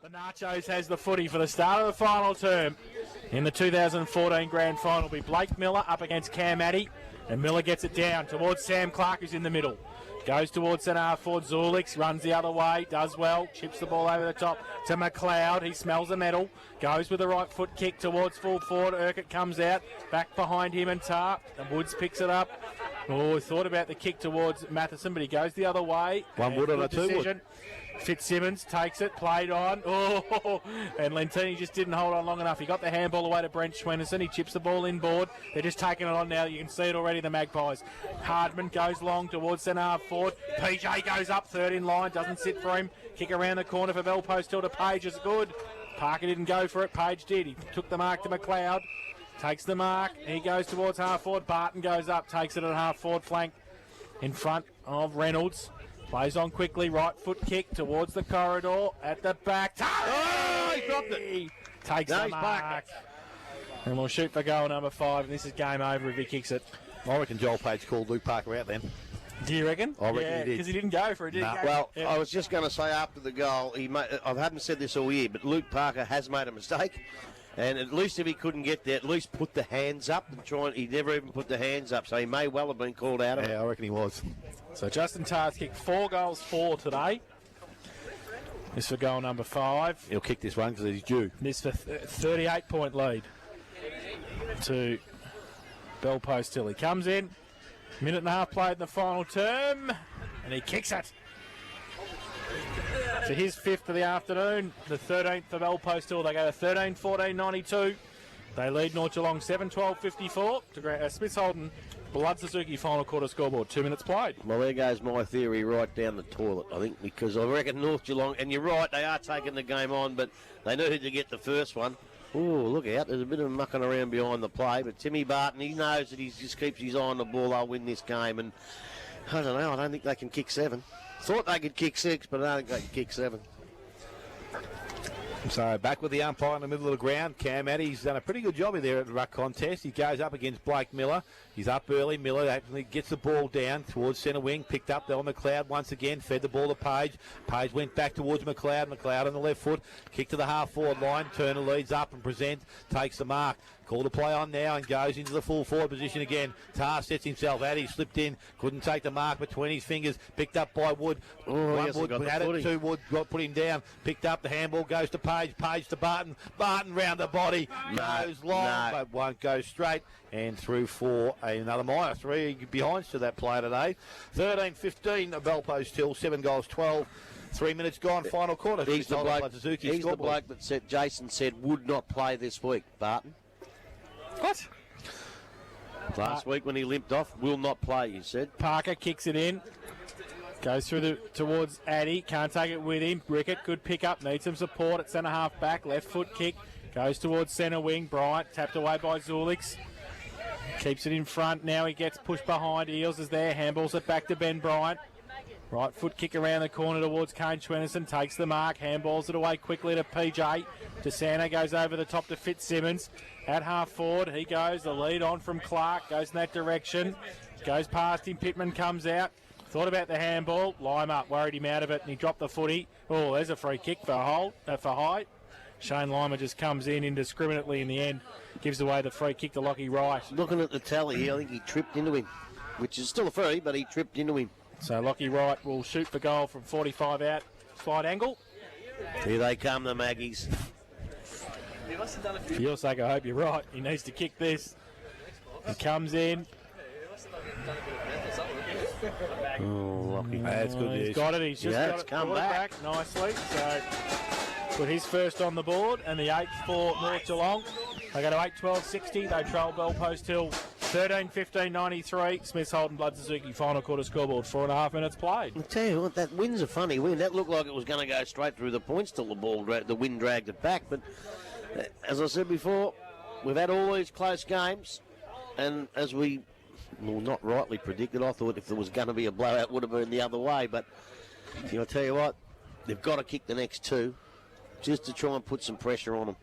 The Nachos has the footy for the start of the final term. In the 2014 Grand Final will be Blake Miller up against Cam Addy. And Miller gets it down towards Sam Clark, who's in the middle. Goes towards centre half forward. Zulix runs the other way, does well, chips the ball over the top to McLeod. He smells the medal, goes with the right foot kick towards full forward. Urquhart comes out, back behind him and Tarp. And Woods picks it up. Oh, thought about the kick towards Matheson, but he goes the other way. One Wood on a two Wood. Fitzsimmons takes it, played on. Oh, and Lentini just didn't hold on long enough. He got the handball away to Brent Schwennerson. He chips the ball inboard. They're just taking it on now. You can see it already, the Magpies. Hardman goes long towards centre half forward. PJ goes up, third in line, doesn't sit for him. Kick around the corner for Bell Post Hill to Page is good. Parker didn't go for it. Page did. He took the mark to McLeod. Takes the mark. He goes towards half forward. Barton goes up, takes it at half forward flank in front of Reynolds. Plays on quickly, right foot kick towards the corridor at the back. Oh, he dropped it. Takes the mark. And we'll shoot for goal number 5, and this is game over if he kicks it. I reckon Joel Page called Luke Parker out then. Do you reckon? I reckon he did. Because he didn't go for it, did he? Well, I was just going to say after the goal, I haven't said this all year, but Luke Parker has made a mistake. And at least if he couldn't get there, at least put the hands up and try. He never even put the hands up, so he may well have been called out of it. Yeah, I reckon he was. So Justin Tarr's kicked 4 goals, 4 today. This for goal number 5. He'll kick this one because he's due. This for 38-point lead to Bell Post Hill. He comes in, minute and a half played in the final term, and he kicks it. So his 5th of the afternoon, the 13th for Bell Post Hill. They go to 13-14-92. They lead North Geelong 7-12-54 to Smiths Holden Blood Suzuki final quarter scoreboard. 2 minutes played. Well, there goes my theory right down the toilet, I think, because I reckon North Geelong, and you're right, they are taking the game on, but they needed to get the first one. Oh, look out, there's a bit of mucking around behind the play, but Timmy Barton, he knows that he just keeps his eye on the ball, they'll win this game, and I don't know, I don't think they can kick 7. Thought they could kick 6, but I don't think they can kick 7. So back with the umpire in the middle of the ground. Cam Addy's done a pretty good job in there at the ruck contest. He goes up against Blake Miller. He's up early. Miller actually gets the ball down towards centre wing. Picked up there on McLeod once again. Fed the ball to Page. Page went back towards McLeod. McLeod on the left foot. Kick to the half forward line. Turner leads up and presents. Takes the mark. Call to play on now and goes into the full forward position again. Tar sets himself out. He slipped in. Couldn't take the mark between his fingers. Picked up by Wood. One Wood had it. 2 Wood got put him down. Picked up. The handball goes to Page. Page to Barton. Barton round the body. Goes long but won't go straight. And through for another minor. 3 behinds to that player today. 13-15 Bell Post Hill. 7 goals 12. 3 minutes gone. Final quarter. He's the bloke that said Jason said would not play this week. Barton. What? Last week when he limped off, will not play, you said. Parker kicks it in. Goes through towards Addy. Can't take it with him. Rickett, good pick up. Needs some support at centre half back. Left foot kick. Goes towards centre wing. Bryant tapped away by Zulix. Keeps it in front. Now he gets pushed behind. Eels is there. Handballs it back to Ben Bryant. Right foot kick around the corner towards Kane Schwennerson. Takes the mark. Handballs it away quickly to PJ. DeSanto goes over the top to Fitzsimmons. At half forward, he goes. The lead on from Clark. Goes in that direction. Goes past him. Pittman comes out. Thought about the handball. Lime up. Worried him out of it. And he dropped the footy. Oh, there's a free kick for height. Shane Lima just comes in indiscriminately in the end. Gives away the free kick to Lockie Wright. Looking at the tally, I think he tripped into him. Which is still a free, but he tripped into him. So Lockie Wright will shoot for goal from 45 out. Slide angle. Here they come, the Maggies. For your sake, I hope you're right. He needs to kick this. He comes in. Oh, Lockie. That's good news. He's got it. He's just got it back nicely. So put his first on the board and the 8th for North Geelong. They go to 8-12-60. They trail Bell Post Hill 13-15-93. Smiths Holden Blood Suzuki final quarter scoreboard. 4.5 minutes played. I'll tell you what, that wind's a funny wind. That looked like it was going to go straight through the points till the wind dragged it back. But as I said before, we've had all these close games, and as we not rightly predicted, I thought if there was going to be a blowout, it would have been the other way. But I'll tell you what, they've got to kick the next 2 just to try and put some pressure on them.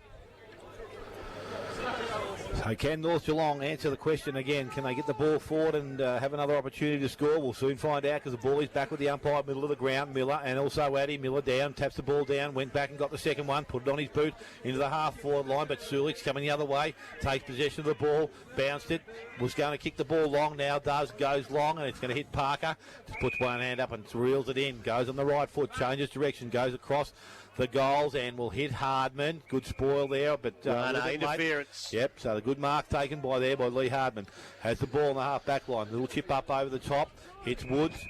So can North Geelong answer the question again? Can they get the ball forward and have another opportunity to score? We'll soon find out, because the ball is back with the umpire, middle of the ground. Miller, and also Addy. Miller down, taps the ball down, went back and got the second one, put it on his boot into the half-forward line, but Sulik's coming the other way, takes possession of the ball, bounced it, was going to kick the ball long, now goes long, and it's going to hit Parker. Just puts one hand up and reels it in, goes on the right foot, changes direction, goes across the goals and will hit Hardman. Good spoil there, but interference. Yep, so the good mark taken by Lee Hardman. Has the ball in the half-back line. Little chip up over the top. Hits Woods.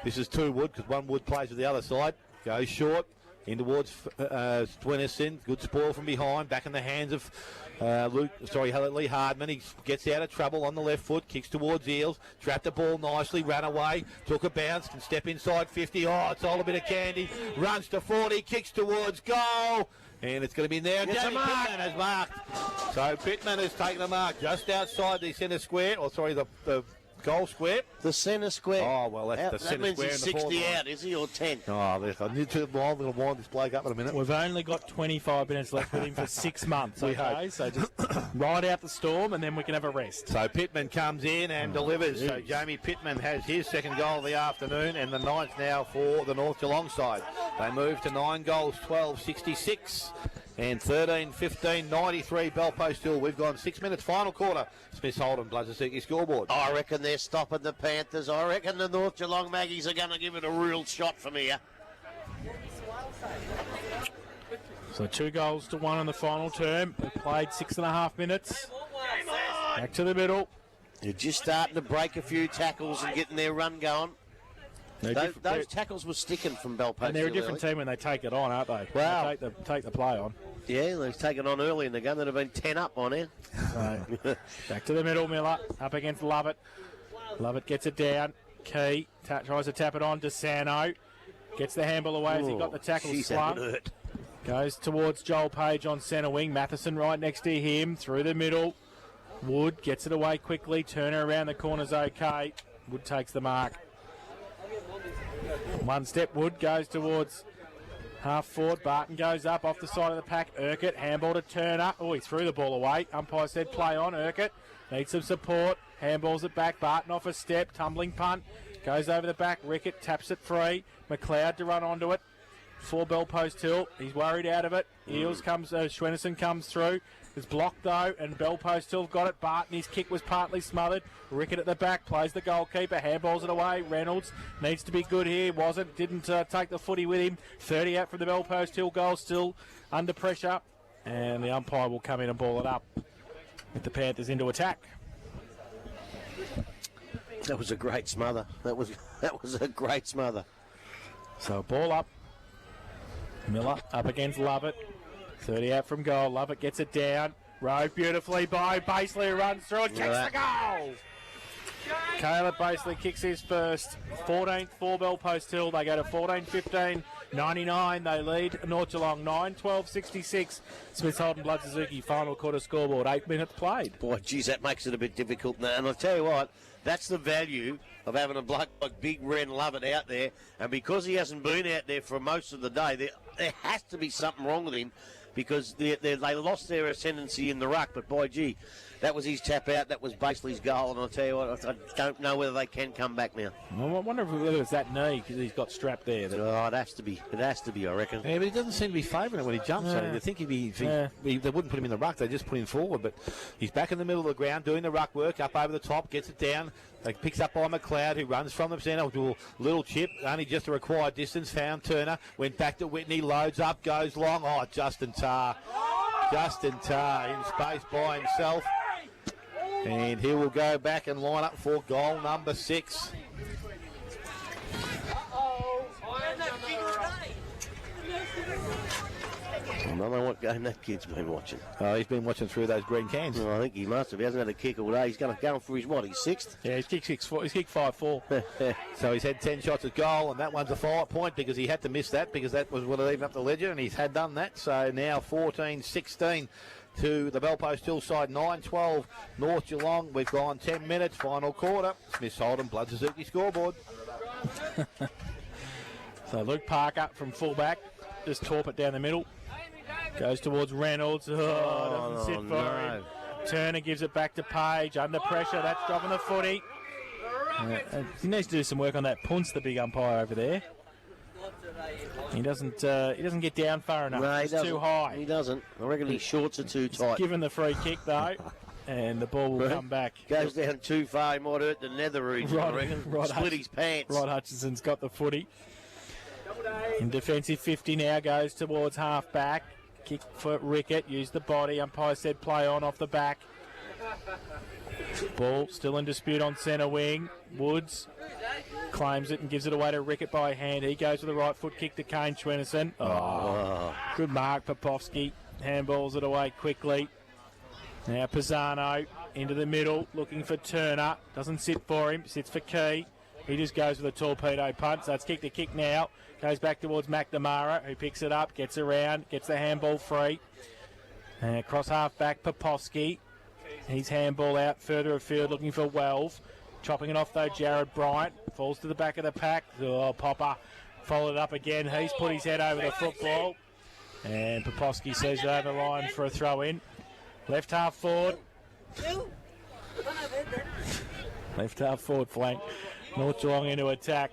This is two Wood, because one Wood plays with the other side. Goes short. In towards Swenison. Good spoil from behind. Back in the hands of Lee Hardman. He gets out of trouble on the left foot. Kicks towards Eels. Trapped the ball nicely. Ran away. Took a bounce. Can step inside 50. Oh, it's all a bit of candy. Runs to 40. Kicks towards goal. And it's going to be in there. Pittman has marked. So Pittman has taken a mark just outside the centre square. The goal square. The centre square. Oh, well, that's the centre means square. He's in the 60 out, is he, or 10? Oh, I need to wind this bloke up in a minute. We've only got 25 minutes left with him for 6 months, okay? So just ride out the storm and then we can have a rest. So Pittman comes in and delivers. So Jamie Pittman has his second goal of the afternoon, and the ninth now for the North Geelong side. They move to 9 goals, 12-66. And 13-15, 93 Bellpost Hill. We've gone 6 minutes, final quarter. Smith Holden, Blazasuki scoreboard. I reckon they're stopping the Panthers. I reckon the North Geelong Maggies are going to give it a real shot from here. So 2-1 in the final term. We played 6.5 minutes. Back to the middle. They're just starting to break a few tackles and getting their run going. Those tackles were sticking from Bellpost. And they're a different team when they take it on, aren't they? Wow. They take the play on. Yeah, they've taken on early in the game. They'd have been 10 up on it. So, back to the middle, Miller. Up against Lovett. Lovett gets it down. Key tries to tap it on. DeSano gets the handball away as he got the tackle slung. Goes towards Joel Page on centre wing. Matheson right next to him. Through the middle. Wood gets it away quickly. Turner around the corner's okay. Wood takes the mark. One step, Wood goes towards half forward. Barton goes up off the side of the pack. Urquhart, handball to Turner. Oh, he threw the ball away. Umpire said play on. Urquhart needs some support. Handballs it back. Barton off a step. Tumbling punt. Goes over the back. Rickett taps it free. McLeod to run onto it. For Bellpost Hill. He's worried out of it. Schwenison comes through. It's blocked though, and Bellpost Hill got it. Barton, his kick was partly smothered. Rickett at the back, plays the goalkeeper, handballs it away. Reynolds needs to be good here. Didn't take the footy with him. 30 out from the Bellpost Hill goal, still under pressure. And the umpire will come in and ball it up with the Panthers into attack. That was a great smother. That was a great smother. So ball up. Miller up against Lovett. 30 out from goal. Lovett gets it down. Rode beautifully by Baseley, runs through and kicks the goal. Caleb Baseley kicks his first. 14th for Bellpost Hill. They go to 14-15, 99. They lead North Geelong 9-12-66. Smith Holden, Blood Suzuki, final quarter scoreboard. 8 minutes played. Boy, geez, that makes it a bit difficult now. And I'll tell you what, that's the value of having a bloke like Big Ren Lovett out there. And because he hasn't been out there for most of the day, there has to be something wrong with him, because they lost their ascendancy in the ruck. But boy, gee, that was his tap out. That was Baseley's goal. And I'll tell you what, I don't know whether they can come back now. Well, I wonder whether it's that knee, because he's got strapped there. Oh, it has to be. It has to be, I reckon. Yeah, but he doesn't seem to be favouring it when he jumps at it. I think they wouldn't put him in the ruck. They just put him forward. But he's back in the middle of the ground doing the ruck work, up over the top, gets it down. Picks up by McLeod, who runs from the centre to a little chip, only just a required distance. Found Turner, went back to Whitney, loads up, goes long. Oh, Justin Tarr in space by himself. And he will go back and line up for goal number 6. I don't know what game that kid's been watching. Oh, he's been watching through those green cans. Well, I think he must have. He hasn't had a kick all day. He's going for his, his 6th? Yeah, he's kicked 5-4. So he's had 10 shots at goal, and that one's a 5 point because he had to miss that, because that was what had even up the ledger, and he's had done that. So now 14-16 to the Bellpost Hill side, 9-12 North Geelong. We've gone 10 minutes, final quarter. Smith Holden, Blood Suzuki scoreboard. So Luke Parker from fullback, just torp it down the middle. Goes towards Reynolds. Doesn't sit for him. Turner gives it back to Page. Under pressure, that's dropping the footy. He needs to do some work on that punts, the big umpire over there. He doesn't get down far enough. No, it's too high. He doesn't. I reckon his shorts are too tight. Given the free kick, though, and the ball will come back. Goes down too far, he might hurt the nether region, I reckon. Split his pants. Rod Hutchinson's got the footy. In defensive 50 now, goes towards half-back. Kick for Rickett, use the body. Umpire said play on off the back. Ball still in dispute on centre wing. Woods claims it and gives it away to Rickett by hand. He goes with the right foot kick to Kane Schwennerson. Good mark, Popovsky. Handballs it away quickly. Now Pisano into the middle, looking for Turner. Doesn't sit for him, sits for Key. He just goes with a torpedo punt, so it's kick to kick now. Goes back towards McNamara, who picks it up, gets around, gets the handball free. Across half-back, Popovsky. He's handball out further afield, looking for Welve. Chopping it off, though, Jared Bryant. Falls to the back of the pack. Oh, Popper followed up again. He's put his head over the football. And Popovsky sees it over the line for a throw-in. Left half forward. Left half forward flank. North Geelong into attack.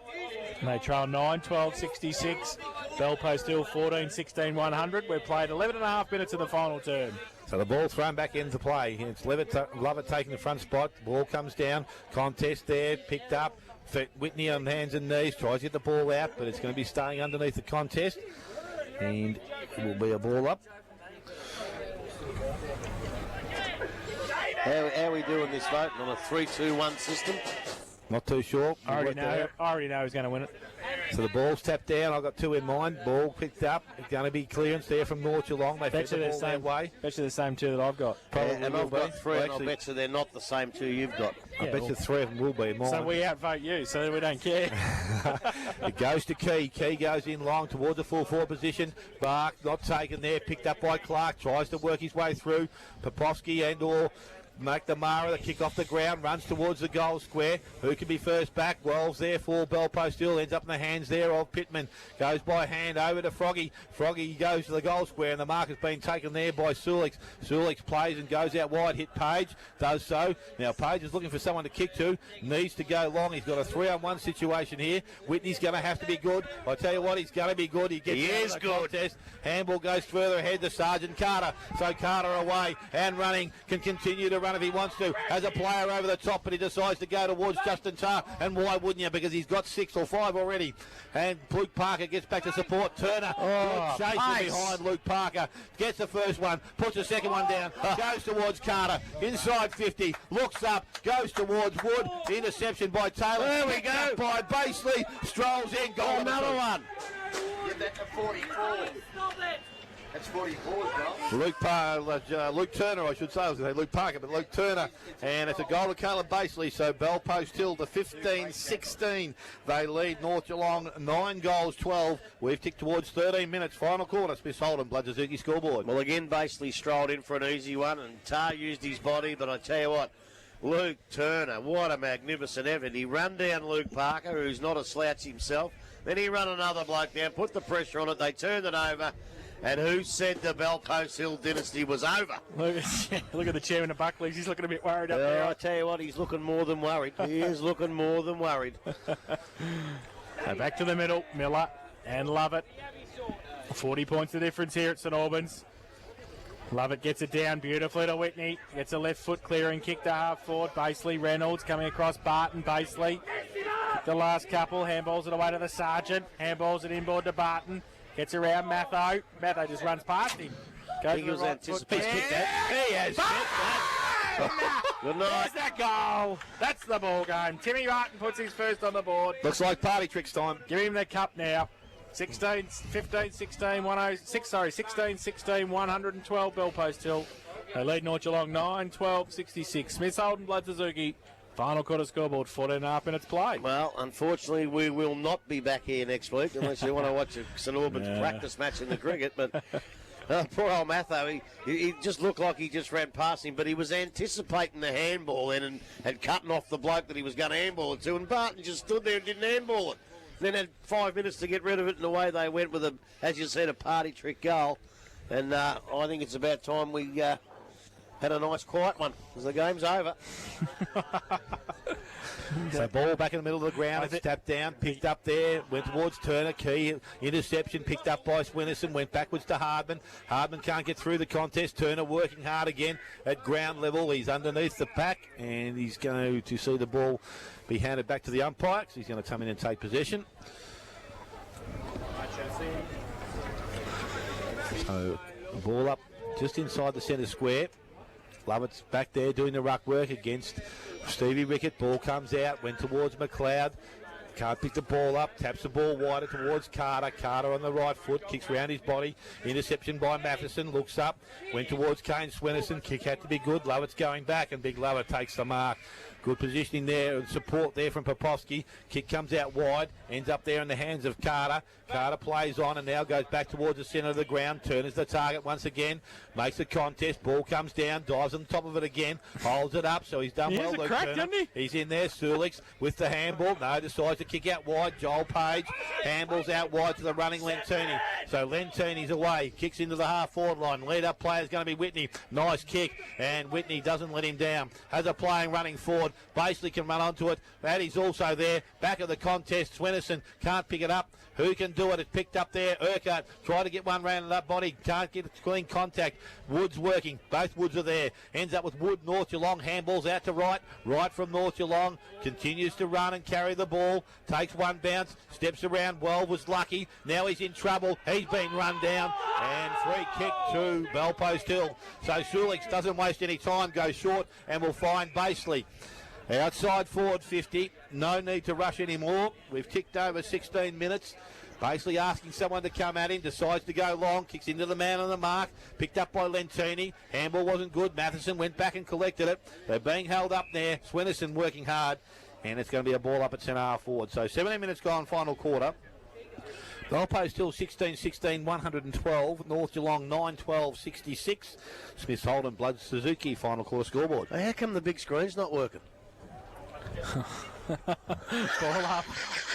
And they trail 9-12-66. Bell Post Hill 14-16-100. We've played 11.5 minutes of the final term. So the ball thrown back into play. It's Lovett taking the front spot. Ball comes down. Contest there. Picked up. Whitney on hands and knees. Tries to get the ball out, but it's going to be staying underneath the contest. And it will be a ball up. How are we doing this vote on a 3-2-1 system? Not too sure. I already know who's going to win it. So the ball's tapped down. I've got two in mind. Ball picked up. It's going to be clearance there from North Geelong. They fed the ball that way. Bet you the same two that I've got. And I've got three, and I'll bet you they're not the same two you've got. I bet you three of them will be mine. So we outvote you, so we don't care. It goes to Key. Key goes in long towards the full forward position. Bark not taken there. Picked up by Clark. Tries to work his way through. Popovsky and or McNamara, the kick off the ground, runs towards the goal square. Who can be first back? Wells there for Bell Post Hill. Ends up in the hands there of Pittman. Goes by hand over to Froggy. Froggy goes to the goal square, and the mark has been taken there by Sulix. Sulix plays and goes out wide. Hit Page. Does so. Now Page is looking for someone to kick to. Needs to go long. He's got a 3-on-1 situation here. Whitney's going to have to be good. I tell you what, he's going to be good. He is good. Contest. Handball goes further ahead to Sergeant Carter. So Carter away and running. Can continue to run if he wants to. Has a player over the top, but he decides to go towards Justin Tarr. And why wouldn't you? Because he's got 6 or 5 already. And Luke Parker gets back to support Turner. Good chasing behind Luke Parker. Gets the first one. Puts the second one down. Goes towards Carter. Inside 50. Looks up. Goes towards Wood. Interception by Taylor. There we go. By Baseley. Strolls in. Goal. Another one. Get that to 44. That's 44, Luke Turner, I should say. I was going to say Luke Parker, but Luke Turner. And it's a goal to Caleb Baseley. So Bell Post Hill to 15-16. They lead North Geelong 9-12. We've ticked towards 13 minutes. Final quarter. Smith Holden, Bladzuzuki scoreboard. Well, again, Baseley strolled in for an easy one, and Tarr used his body, but I tell you what, Luke Turner, what a magnificent effort. He ran down Luke Parker, who's not a slouch himself. Then he ran another bloke down, put the pressure on it. They turned it over. And who said the Bell Post Hill dynasty was over? Look at the chairman of Buckley's. He's looking a bit worried up there. I tell you what, he's looking more than worried. He is looking more than worried. So back to the middle. Miller and Lovett. 40 points the difference here at St Albans. Lovett gets it down beautifully to Whitney. Gets a left foot clearing kick to half forward. Baseley, Reynolds coming across Barton. Baseley. The last couple. Handballs it away to the Sergeant. Handballs it inboard to Barton. Gets around Matho. Matho just runs past him. I think he was anticipating. He has kicked that. Good night. There's that goal. That's the ball game. Timmy Barton puts his first on the board. Looks like party tricks time. Give him the cup now. 16, 15, 16, 106, sorry, 16, 16, 112 Bell Post Hill. They lead North Geelong 9-12-66. Smith Holden, Bladzuzuki. Final quarter scoreboard, 14.5 minutes played. Well, unfortunately, we will not be back here next week unless you want to watch a St Albans practice match in the cricket. But poor old Matho, he just looked like he just ran past him, but he was anticipating the handball and cutting off the bloke that he was going to handball it to, and Barton just stood there and didn't handball it. Then had 5 minutes to get rid of it, and away they went with, as you said, a party trick goal. And I think it's about time we had a nice quiet one as the game's over. So ball back in the middle of the ground. It's tapped down, picked up there, went towards Turner. Key interception, picked up by Swinnerson, went backwards to Hardman. Hardman can't get through the contest. Turner working hard again at ground level. He's underneath the pack, and he's going to see the ball be handed back to the umpire. So he's going to come in and take possession. So the ball up just inside the centre square. Lovett's back there doing the ruck work against Stevie Rickett. Ball comes out, went towards McLeod. Can't pick the ball up, taps the ball wider towards Carter. Carter on the right foot, kicks round his body. Interception by Matheson, looks up, went towards Kane Swinnerson. Kick had to be good. Lovett's going back, and Big Lovett takes the mark. Good positioning there and support there from Popovsky. Kick comes out wide, ends up there in the hands of Carter. Carter plays on and now goes back towards the centre of the ground. Turner's the target once again. Makes the contest. Ball comes down, dives on top of it again. Holds it up, so he's done well. Luke crack, Turner. didn't he? He's in there. Sulix with the handball. No, decides to kick out wide. Joel Page handballs out wide to the running Lentini. So Lentini's away. Kicks into the half-forward line. Lead-up player is going to be Whitney. Nice kick, and Whitney doesn't let him down. Has a playing running forward. Basically can run onto it. Maddie's also there. Back of the contest. Swinnerson can't pick it up. Who can do it? It's picked up there. Urquhart try to get one round that body. Can't get clean contact. Wood's working. Both Woods are there. Ends up with Wood. North Geelong handballs out to right. Right from North Geelong. Continues to run and carry the ball. Takes one bounce. Steps around. Well was lucky. Now he's in trouble. He's been run down. And free kick to Bellpost Hill. So Sulix doesn't waste any time. Goes short and will find Baseley. Outside forward 50, no need to rush anymore. We've ticked over 16 minutes. Basically asking someone to come at him, decides to go long, kicks into the man on the mark, picked up by Lentini. Handball wasn't good. Matheson went back and collected it. They're being held up there. Swinnerson working hard, and it's going to be a ball up at centre half forward. So 17 minutes gone, final quarter. Goalpost Hill 16-16, 112. North Geelong 9-12, 66. Smiths Holden, Blood Suzuki, final quarter scoreboard. Hey, how come the big screen's not working? Ball up.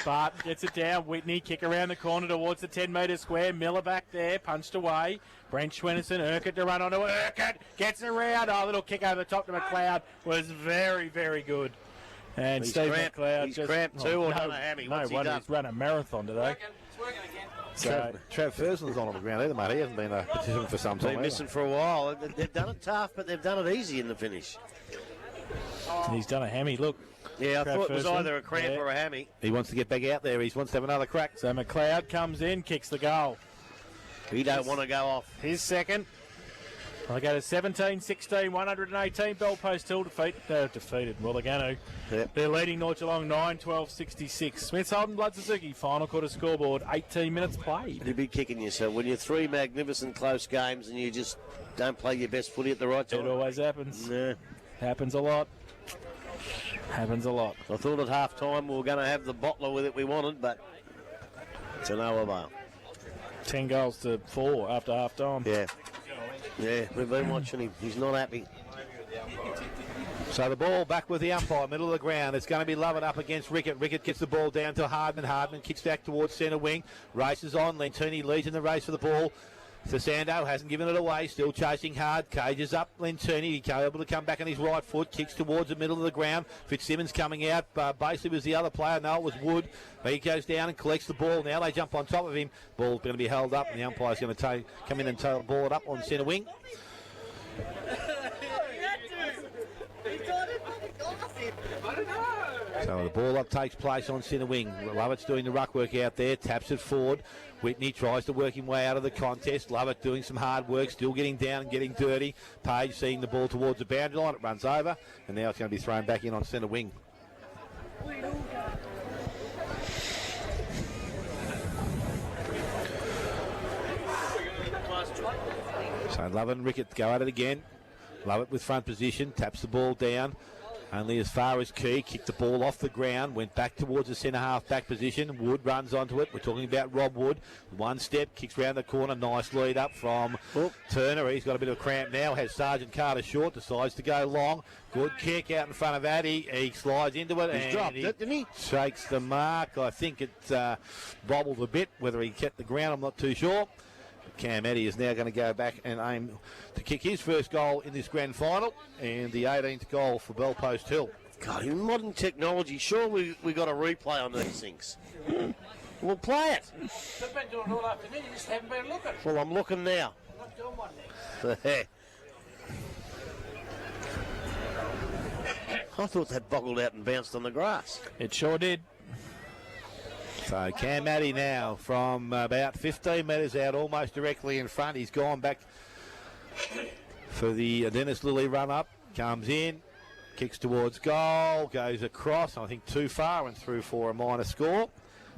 Barton gets it down. Whitney kick around the corner towards the 10-metre square. Miller back there, punched away. Brent Schwennerson, Urquhart to run onto it. Urquhart gets around. Oh, little kick over the top to McLeod was very, very very And he's Steve cramped. McLeod He's cramped too, or done a hammy. No What's he wonder done? he's run a marathon today. It's working again. So, Trav Ferguson's on the ground either, mate. He hasn't been a participant for some time. Been missing for a while. They've done it tough, but they've done it easy in the finish. he's done a hammy. Look. Yeah, I Trav thought it was Ferguson. either a cramp or a hammy. He wants to get back out there. He wants to have another crack. So McLeod comes in, kicks the goal. He don't want to go off. His second. They go to 17-16, 118. Bellpost Hill defeated. Well, they're going to. Yep. They're leading North Geelong 9-12, 66. Smiths Holden, Blood Suzuki, final quarter scoreboard, 18 minutes played. You'd be kicking yourself when you're three magnificent close games and you just don't play your best footy at the right time. It always happens. Yeah. Happens a lot. Happens a lot. I thought at half time we were going to have the bottler with it we wanted, but to no avail. 10 goals to 4 after half time. Yeah. Yeah, we've been watching him. He's not happy. So the ball back with the umpire, middle of the ground. It's going to be Lovett up against Rickett. Rickett gets the ball down to Hardman. Hardman kicks back towards centre wing. Races on. Lentini leads in the race for the ball. Sasando hasn't given it away, still chasing hard. Cages up Lentini. He's able to come back on his right foot, kicks towards the middle of the ground. Fitzsimmons coming out. Basically was the other player. No, it was Wood. He goes down and collects the ball. Now they jump on top of him. Ball's going to be held up, and the umpire's going to come in and tail the ball up on centre wing. So the ball up takes place on centre wing. Lovett's doing the ruck work out there, taps it forward. Whitney tries to work him way out of the contest. Lovett doing some hard work, still getting down and getting dirty. Page seeing the ball towards the boundary line. It runs over, and now it's going to be thrown back in on centre wing. So Lovett and Rickett go at it again. Lovett with front position, taps the ball down. Only as far as Key, kicked the ball off the ground, went back towards the centre half back position. Wood runs onto it. We're talking about Rob Wood. One step, kicks round the corner. Nice lead up from Turner. He's got a bit of a cramp now. Has Sergeant Carter short, decides to go long. Good kick out in front of Addy. He slides into it. He's dropped it, didn't he? Shakes the mark. I think it bobbled a bit. Whether he kept the ground, I'm not too sure. Cam Eddy is now going to go back and aim to kick his first goal in this grand final and the 18th goal for Bellpost Hill. God, in modern technology, sure we got a replay on these things. We'll play it. They've been doing it all afternoon, you just haven't been looking. Well, I'm looking now. I'm not doing one now. I thought that boggled out and bounced on the grass. It sure did. So Cam Addy now from about 15 metres out, almost directly in front. He's gone back for the Dennis Lilly run-up. Comes in, kicks towards goal, goes across, I think too far and through for a minor score.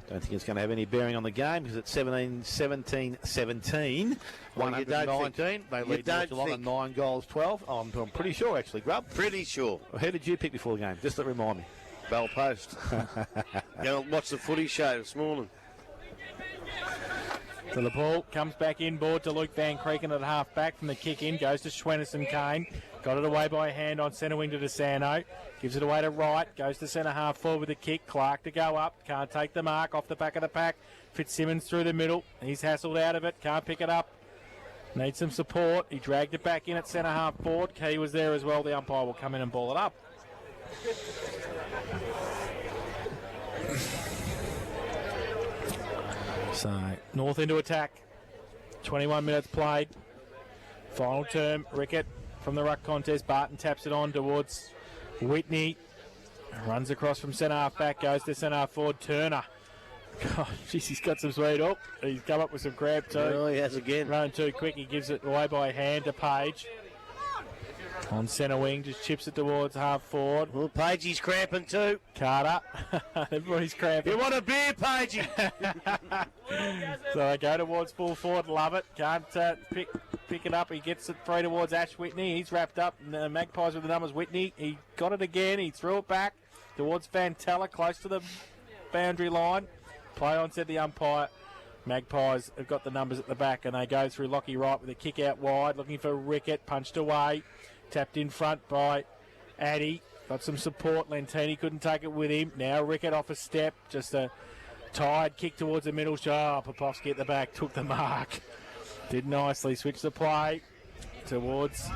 Don't think it's going to have any bearing on the game because it's 17-17-17. Well, 119. They lead North Geelong on 9 goals, 12. I'm pretty sure, actually, Grub. Pretty sure. Well, who did you pick before the game? Just to remind me. Bell Post. Go and watch the footy show this morning. So the ball comes back inboard to Luke Van Creeken at half back from the kick in. Goes to Schwennerson Kane. Got it away by hand on centre wing to DeSanto. Gives it away to right. Goes to centre half forward with the kick. Clark to go up. Can't take the mark off the back of the pack. Fitzsimmons through the middle. He's hassled out of it. Can't pick it up. Needs some support. He dragged it back in at centre half forward. Key was there as well. The umpire will come in and ball it up. So, North into attack. 21 minutes played. Final term, Rickett from the ruck contest. Barton taps it on towards Whitney. Runs across from centre half back, goes to centre half forward. Turner. God, jeez, he's got some speed up. He's come up with some crab too. Oh, he has again. Running too quick, he gives it away by hand to Page. On centre wing, just chips it towards half forward. Well, Pagey's cramping too. Carter. Everybody's cramping. You want a beer, Pagey? So they go towards full forward. Love it. Can't pick it up. He gets it free towards Ash Whitney. He's wrapped up. Magpies with the numbers. Whitney. He got it again. He threw it back towards Fantella, close to the boundary line. Play on, said the umpire. Magpies have got the numbers at the back, and they go through Lockie Wright with a kick out wide, looking for Rickett. Punched away. Tapped in front by Addy. Got some support. Lentini couldn't take it with him. Now Rickett off a step. Just a tired kick towards the middle. Popovsky at the back took the mark. Did nicely. Switch the play towards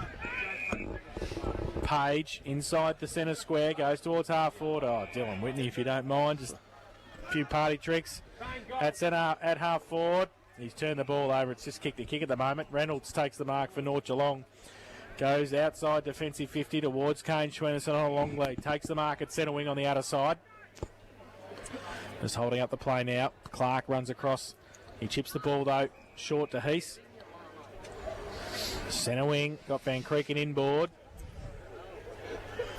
Page. Inside the centre square. Goes towards half forward. Oh, Dylan Whitney, if you don't mind. Just a few party tricks at centre, at half forward. He's turned the ball over. It's just kicked a kick at the moment. Reynolds takes the mark for North Geelong. Goes outside defensive 50 towards Kane Schwennerson on a long lead. Takes the mark at centre wing on the outer side. Just holding up the play now. Clark runs across. He chips the ball though. Short to Heath. Centre wing. Got Van Creeken inboard.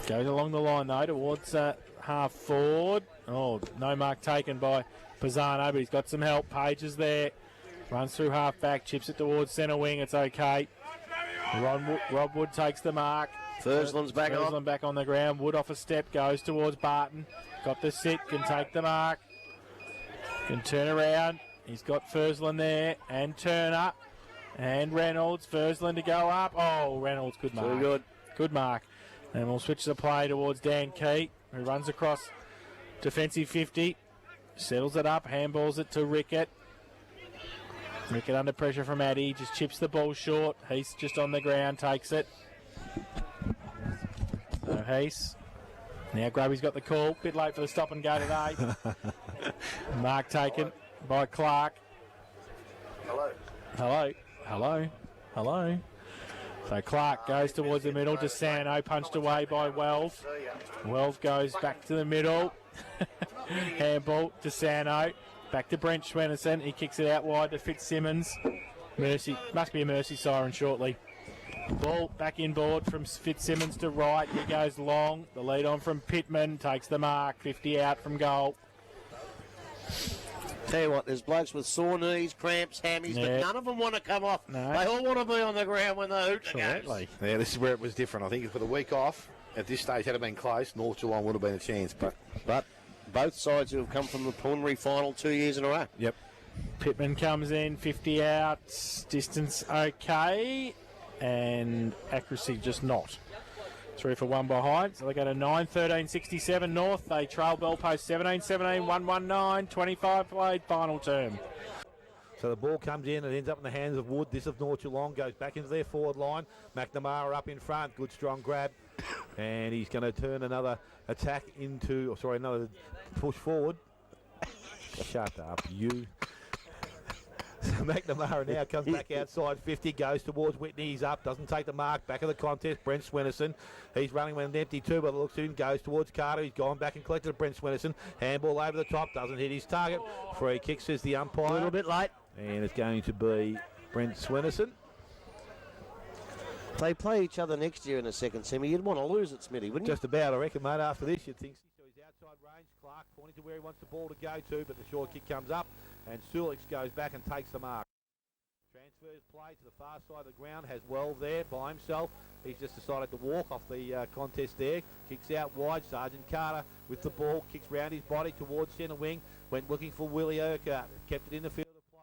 Goes along the line though towards half forward. Oh, no mark taken by Pisano, but he's got some help. Page is there. Runs through half back. Chips it towards centre wing. It's okay. Rob Wood takes the mark. Fursland's back on. Fursland back on the ground. Wood off a step, goes towards Barton. Got the sit, can take the mark. Can turn around. He's got Fursland there and Turner and Reynolds. Fursland to go up. Oh, Reynolds, good mark. Very good. Good mark. And we'll switch the play towards Dan Key, who runs across defensive 50. Settles it up, handballs it to Rickett. Rickett under pressure from Addy, just chips the ball short. Heath just on the ground, takes it. So Heath. Now Grubby's got the call. Bit late for the stop and go today. Mark taken by Clark. Hello. So Clark goes towards the middle. DeSanto punched away by Welv. Welv goes back to the middle. Handball, DeSanto. Back to Brent Schwennerson. He kicks it out wide to Fitzsimmons. Mercy. Must be a mercy siren shortly. Ball back inboard from Fitzsimmons to right. He goes long. The lead on from Pittman. Takes the mark. 50 out from goal. Tell you what, there's blokes with sore knees, cramps, hammies, Yeah. but none of them want to come off. No. They all want to be on the ground when the hooter goes. Absolutely. Yeah, this is where it was different. I think for the week off, at this stage, had it been close, North Geelong would have been a chance. But Both sides who have come from the preliminary final 2 years in a row. yep. Pittman comes in, 50 out, distance okay, and accuracy just not. 3 for 1 behind, so they go to 9-13-67 North. They trail Bellpost 17-17, 119, 25 played, final term. So the ball comes in and ends up in the hands of Wood. This of North Geelong goes back into their forward line. McNamara up in front. Good strong grab. And he's going to turn another attack into, another push forward. Shut up, you. So McNamara now comes back outside 50, goes towards Whitney. He's up, doesn't take the mark. Back of the contest, Brent Swinnison. He's running with an empty two, but it looks to him, goes towards Carter. He's gone back and collected Brent Swinnison. Handball over the top, doesn't hit his target. Free kick, says the umpire. A little bit late. And it's going to be Brent Swinnison. If they play each other next year in the second semi, you'd want to lose it, Smitty, wouldn't you? Just about, I reckon, mate. After this, you'd think so. He's outside range. Clark pointing to where he wants the ball to go to, but the short kick comes up, and Sulix goes back and takes the mark. Transfers play to the far side of the ground, has Wells there by himself. He's just decided to walk off the contest there. Kicks out wide. Sergeant Carter with the ball, kicks round his body towards centre wing. Went looking for Willie Urquhart. Kept it in the field of play.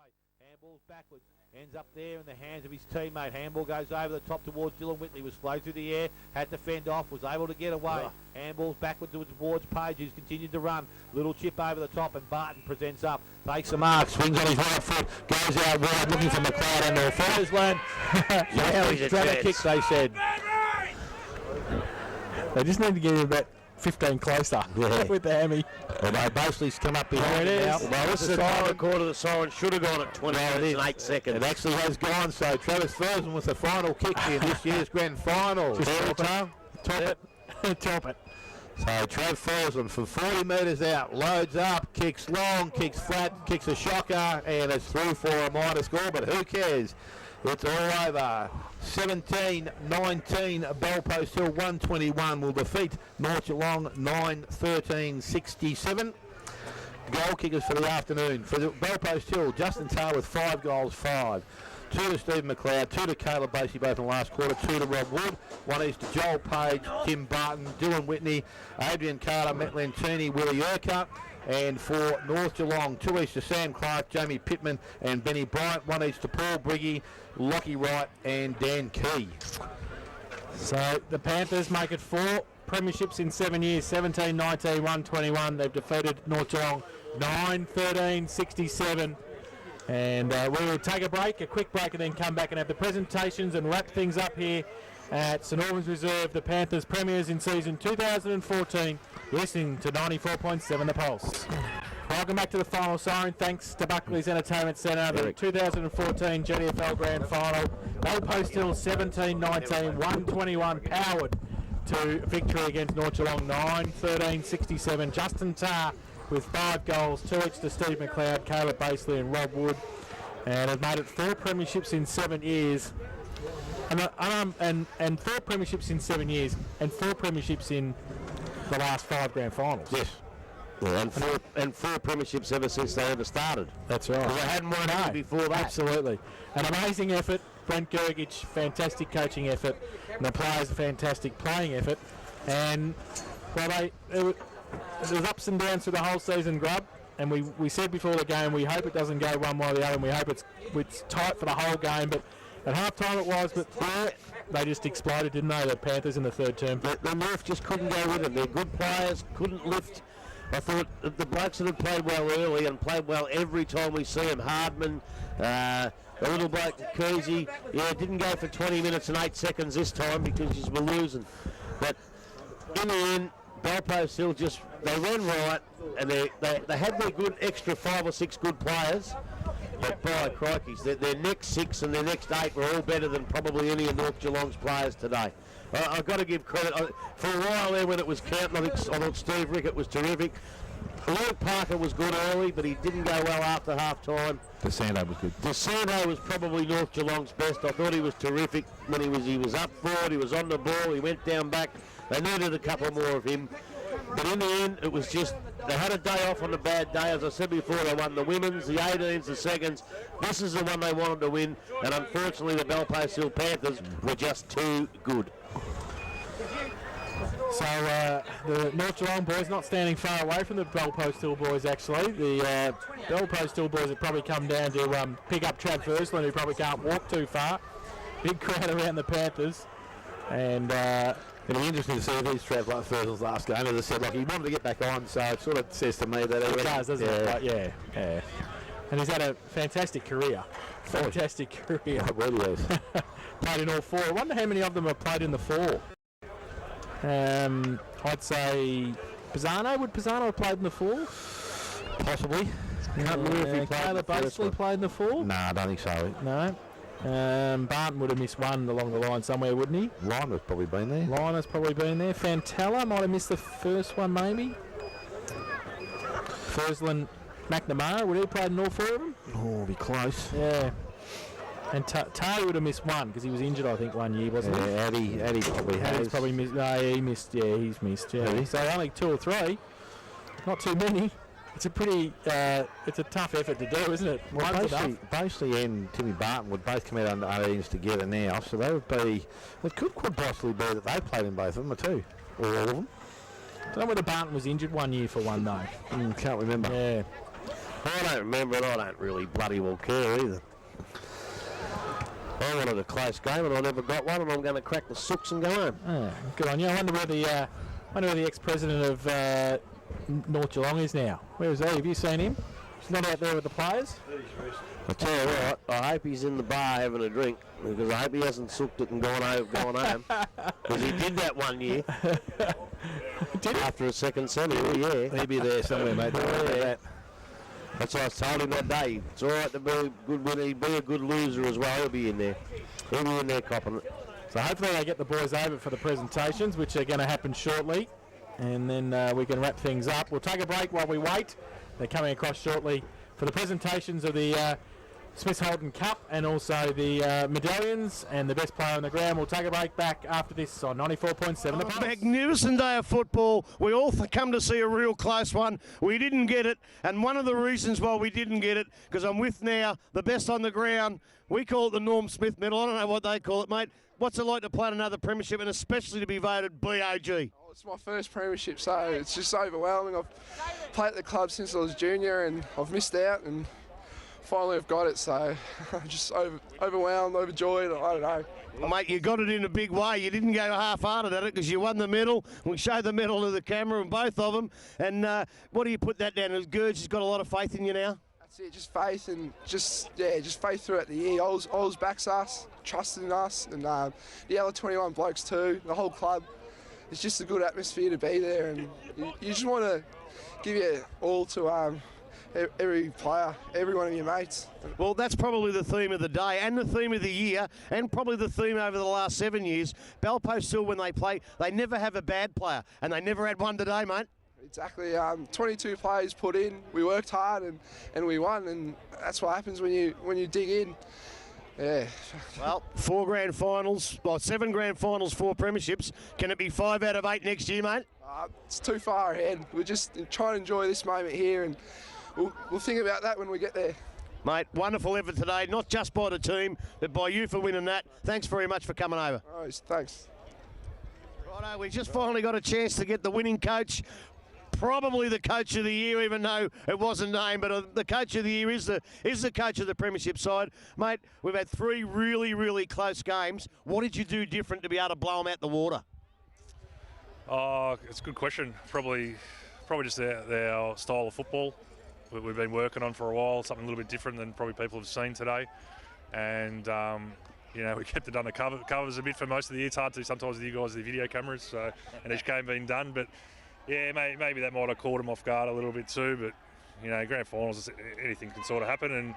Handball's backwards. Ends up there in the hands of his teammate. Handball goes over the top towards Dylan Whitley. Was slow through the air. Had to fend off. Was able to get away. Handball's backwards towards Page, who's continued to run. Little chip over the top, and Barton presents up. Takes the mark. Swings on his right foot. Goes out wide, looking for McLeod under a first land. Now he's a kick, they said. They just need to get him about 15 closer with the hammy. And they basically come up behind There it him now. is. Well, this is the final quarter. The siren should have gone at 20 minutes and 8 seconds. It actually has gone, so Travis Ferguson with the final kick in this year's grand final. Top it. Top it. So Trav Ferguson from 40 metres out, loads up, kicks long, kicks flat, kicks a shocker, and it's through for a minor score, but who cares? It's all over. 17-19, Bell Post Hill 121 will defeat North Geelong 9-13-67. Goal kickers for the afternoon. For the Bell Post Hill, Justin Tarr with 5 goals, 5. 2 to Stephen McLeod, 2 to Caleb Basey, both in the last quarter, 2 to Rob Wood, 1 each to Joel Page, Tim Barton, Dylan Whitney, Adrian Carter, Matt Lantini, Willie Urquhart. And for North Geelong, 2 each to Sam Clark, Jamie Pittman and Benny Bryant, 1 each to Paul Briggy, Lockie Wright and Dan Key. So the Panthers make it 4 premierships in 7 years, 17, 19, 121. They've defeated North Geelong 9-13-67. And we will take a quick break, and then come back and have the presentations and wrap things up here at St Albans Reserve, the Panthers premiers in season 2014. You're listening to 94.7 The Pulse. Welcome back to the final siren. Thanks to Buckley's Entertainment Centre, the 2014 GDFL Grand Final. Bell Post Hill 17-19, 121, powered to victory against North Geelong 9-13-67. Justin Tarr with 5 goals, 2 each to Steve McLeod, Caleb Basley and Rob Wood, and have made it 4 premierships in 7 years. And 4 premierships in 7 years, and 4 premierships in the last 5 grand finals. Yes. Yeah, and four premierships ever since they ever started. That's right. They hadn't won any before that. Absolutely. An amazing effort. Brent Gergich, fantastic coaching effort. And the players, fantastic playing effort. And there was ups and downs through the whole season, Grub. And we said before the game, we hope it doesn't go one way or the other, and we hope it's tight for the whole game. But at half time it was, but they just exploded, didn't they, the Panthers in the third term? The North just couldn't go with them. They're good players, couldn't lift. I thought the blokes that had played well early and played well every time we see them, Hardman, the little bloke, Kersey, didn't go for 20 minutes and 8 seconds this time because you were losing. But in the end, Bell Post Hill they ran right, and they had their good extra 5 or 6 good players. But by crikeys, their next 6 and their next 8 were all better than probably any of North Geelong's players today. I've got to give credit. For a while there when it was counting, I thought Steve Rickett was terrific. Lloyd Parker was good early, but he didn't go well after half time. DeSanto was good. DeSanto was probably North Geelong's best. I thought he was terrific when he was up forward, he was on the ball, he went down back. They needed a couple more of him. But in the end, it was just, they had a day off on a bad day. As I said before, they won the women's, the 18s, the seconds. This is the one they wanted to win, and unfortunately the Bell Post Hill Panthers were just too good. So the North Geelong boys not standing far away from the Bell Post Hill boys, actually. The Bell Post Hill boys have probably come down to pick up Trav Fursland, who probably can't walk too far. Big crowd around the Panthers. And it'll be interesting to see if he's Trav like Fursland's last game. As I said, he wanted to get back on, so it sort of says to me that it does, doesn't it? Yeah. And he's had a fantastic career. Fantastic career. Well, yes. Played in all four. I wonder how many of them have played in the four. I'd say Pisano. Would Pisano have played in the four? Possibly. Can't remember if he played Caleb Basley played in the four? No, I don't think so. No. Barton would have missed one along the line somewhere, wouldn't he? Liner's probably been there. Liner's probably been there. Fantella might have missed the first one, maybe. Fursland, McNamara, would he have played in all four of them? Oh, be close. Yeah. And Tay would have missed one because he was injured, I think, one year, wasn't he? Yeah, Addy probably has. He's probably missed. No, he missed. Yeah, he's missed. Yeah. So only 2 or 3. Not too many. It's a pretty. It's a tough effort to do, isn't it? Well, Basley and Timmy Barton would both come out under 18s together now, so they would be. It could quite possibly be that they played in both of them, too, or all of them. I don't know whether Barton was injured one year for one though. Can't remember. Yeah. I don't remember it. I don't really bloody well care either. I wanted a close game and I never got one, and I'm going to crack the sooks and go home. Good on you. I wonder where the ex-president of North Geelong is now. Where is he? Have you seen him? He's not out there with the players. I tell you what, I hope he's in the bar having a drink, because I hope he hasn't sooked it and gone home. Because he did that one year. Did he? After a second century, yeah. He'd be there somewhere, mate. Yeah. That's what I told him that day. It's all right to be a good winner. He'd be a good loser as well. He'll be in there. He'll be in there copping it. So hopefully they get the boys over for the presentations, which are going to happen shortly. And then we can wrap things up. We'll take a break while we wait. They're coming across shortly for the presentations of the Smith Holden Cup and also the medallions and the best player on the ground. We'll take a break back after this on 94.7 The Pulse. Magnificent day of football. We all come to see a real close one. We didn't get it, and one of the reasons why we didn't get it, because I'm with now the best on the ground. We call it the Norm Smith Medal. I don't know what they call it, mate. What's it like to play in another premiership, and especially to be voted BOG? It's my first premiership, so it's just overwhelming. I've played at the club since I was junior and I've missed out, and finally I've got it, so I'm just overwhelmed, overjoyed, I don't know. Well, mate, you got it in a big way. You didn't go half-hearted at it because you won the medal. We showed the medal to the camera and both of them. And what do you put that down as? Gurge has got a lot of faith in you now? That's it, just faith and just faith throughout the year. Oz backs us, trusted in us, and the other 21 blokes too, the whole club. It's just a good atmosphere to be there, and you just want to give your all to every player, every one of your mates. Well, that's probably the theme of the day and the theme of the year, and probably the theme over the last 7 years. Belpo still, when they play, they never have a bad player, and they never had one today, mate. Exactly. 22 players put in. We worked hard and we won, and that's what happens when you dig in. Yeah. Well, 4 grand finals, 7 grand finals, 4 premierships. Can it be 5 out of 8 next year, mate? It's too far ahead. We're just trying to enjoy this moment here, and we'll think about that when we get there. Mate, wonderful effort today, not just by the team, but by you for winning that. Thanks very much for coming over. All right, thanks. Righto, we just finally got a chance to get the winning coach. Probably the coach of the year, even though it wasn't named, but the coach of the year is the coach of the premiership side. Mate, we've had 3 really, really close games. What did you do different to be able to blow them out the water? Oh, it's a good question. Probably just our style of football we've been working on for a while, something a little bit different than probably people have seen today. And, we kept it under covers a bit for most of the year. It's hard to sometimes with you guys with the video cameras, so, and each game being done. But, yeah, maybe that might have caught them off guard a little bit too. But, grand finals, anything can sort of happen.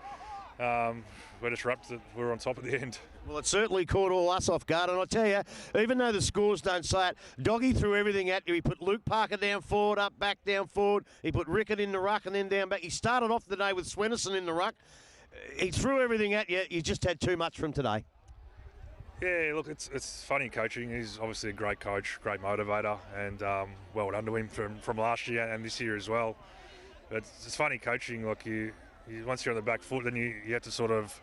And we're just wrapped that we're on top at the end. Well, it certainly caught all us off guard, and I tell you, even though the scores don't say it, Doggy threw everything at you. He put Luke Parker down forward, up, back, down forward. He put Rickett in the ruck and then down back. He started off the day with Swenison in the ruck. He threw everything at you. You just had too much from today. Yeah, look, it's funny coaching. He's obviously a great coach, great motivator, and well done to him from last year and this year as well. But it's funny coaching. Like you once you're on the back foot, then you have to sort of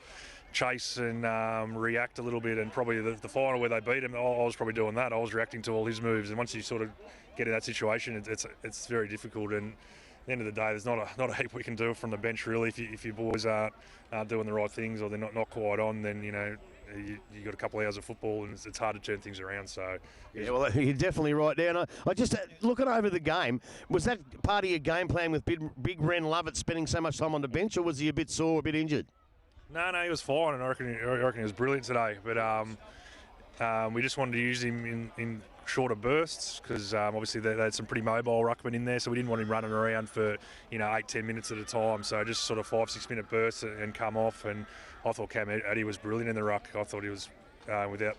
chase and react a little bit. And probably the final where they beat him, I was probably doing that. I was reacting to all his moves. And once you sort of get in that situation, it's very difficult. And at the end of the day, there's not a heap we can do from the bench really. If your boys aren't doing the right things or they're not quite on, then you got a couple of hours of football, and it's hard to turn things around. So Yeah, well, you're definitely right there. And I just, looking over the game, was that part of your game plan with Big Ren Lovett spending so much time on the bench, or was he a bit sore, a bit injured? No, he was fine, and I reckon he was brilliant today. But we just wanted to use him in shorter bursts because obviously they had some pretty mobile ruckmen in there, so we didn't want him running around for 8-10 minutes at a time. So just sort of 5-6 minute bursts and come off. And I thought Cam Addy was brilliant in the ruck. I thought he was without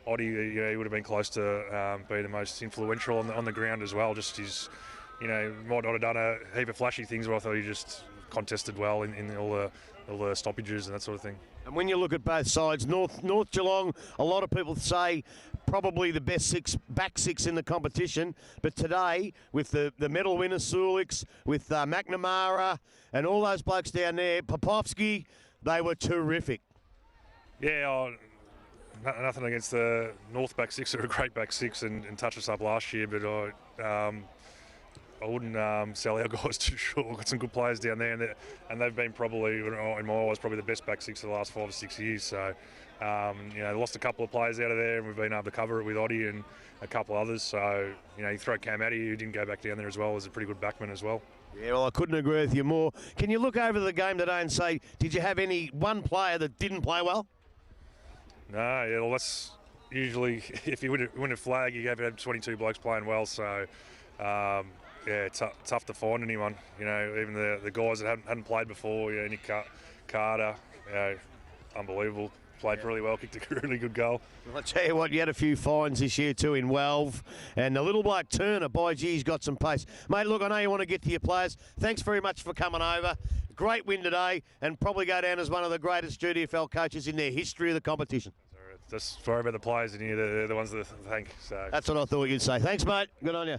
Oddie, he would have been close to being the most influential on the ground as well. Just his, might not have done a heap of flashy things, but I thought he just contested well in all the stoppages and that sort of thing. And when you look at both sides, North Geelong, a lot of people say probably the best back six in the competition. But today, with the medal winner Sulix, with McNamara and all those blokes down there, Popovsky, they were terrific. Yeah, nothing against the North back six. They're a great back six and touched us up last year, but I wouldn't sell our guys too short. We've got some good players down there, and they've been probably, in my eyes, probably the best back six of the last 5 or 6 years. So, they lost a couple of players out of there, and we've been able to cover it with Oddie and a couple others. So, you throw Cam Addy, who didn't go back down there as well, as a pretty good backman as well. Yeah, well, I couldn't agree with you more. Can you look over the game today and say, did you have one player that didn't play well? No, yeah, well, that's usually, if you win a flag, you have to have 22 blokes playing well. So, yeah, tough to find anyone. Even the guys that hadn't played before. Nick Carter, unbelievable. Played really well, kicked a really good goal. Well, I tell you what, you had a few fines this year too in Welv. And the little bloke Turner, by gee, he's got some pace. Mate, look, I know you want to get to your players. Thanks very much for coming over. Great win today, and probably go down as one of the greatest GDFL coaches in their history of the competition. Just sorry about the players in here. They're the ones that thank. So. That's what I thought you'd say. Thanks, mate. Good on you.